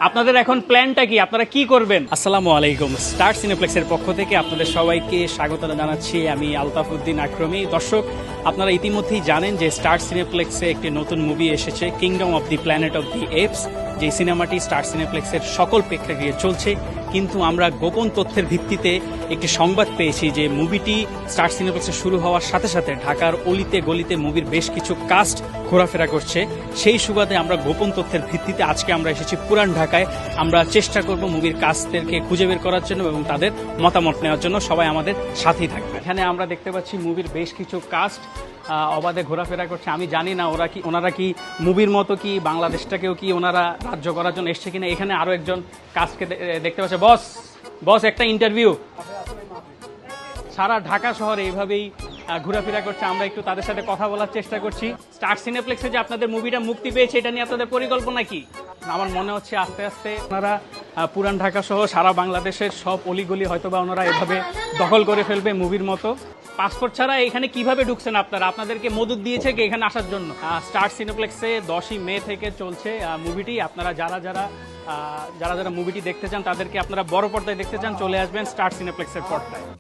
আপনাদের এখন প্ল্যানটা কি, আপনারা কি করবেন? আসসালামু আলাইকুম, স্টার সিনেপ্লেক্সের পক্ষ থেকে আপনাদের সবাইকে স্বাগত জানাচ্ছি। আমি আলতাফ উদ্দিন আকরমি। দর্শক, আপনারা ইতিমধ্যেই জানেন যে স্টার সিনেপ্লেক্সে একটি নতুন মুভি এসেছে, kingdom of the planet of the apps. যে সিনেমাটি স্টার সিনেপ্লেক্সের সকল প্রেক্ষাগৃহে চলছে, কিন্তু আমরা গোপন তথ্যের ভিত্তিতে একটি সংবাদ পেয়েছি যে মুভিটি স্টার সিনেপ্লেক্সে শুরু হওয়ার সাথে সাথে ঢাকার অলিতে গলিতে মুভির বেশ কিছু কাস্ট ঘোরাফেরা করছে। সেই সুবাদে আমরা গোপন তথ্যের ভিত্তিতে আজকে আমরা এসেছি পুরান ঢাকায়। আমরা চেষ্টা করব মুভির কাস্টদেরকে খুঁজে বের করার জন্য এবং তাদের মতামত নেওয়ার জন্য। সবাই আমাদের সাথেই থাকবে। এখানে আমরা দেখতে পাচ্ছি মুভির বেশ কিছু কাস্ট অবাধে ঘোরাফেরা করছে। আমি জানি না ওনারা কি মুভির মতো কি বাংলাদেশটাকেও কি ওনারা রাজ্য করার জন্য এসছে কিনা। এখানে আরো একজন কাস্টকে দেখতে পাচ্ছে। বস একটা ইন্টারভিউ। সারা ঢাকা শহরে এইভাবেই ঘোরাফেরা করছে, আমরা একটু তাদের সাথে কথা বলার চেষ্টা করছি। স্টার সিনেপ্লেক্সে যে আপনাদের মুভিটা মুক্তি পেয়েছে, এটা নিয়ে আপনাদের পরিকল্পনা কি? আমার মনে হচ্ছে আস্তে আস্তে ওনারা পুরান ঢাকা সহ সারা বাংলাদেশের সব অলিগলি হয়তোবা ওনারা এভাবে দখল করে ফেলবে মুভির মতো। পাসপোর্ট ছাড়া এখানে কিভাবে ঢুকছেন আপনারা? আপনাদেরকে মদত দিয়েছে কি এখানে আসার জন্য? স্টার সিনেপ্লেক্সে 10ই মে থেকে চলছে মুভিটি। আপনারা যারা মুভিটি দেখতে চান, তাদেরকে আপনারা বড় পর্দায় দেখতে চান, চলে আসবেন স্টার সিনেপ্লেক্সের পর্দায়।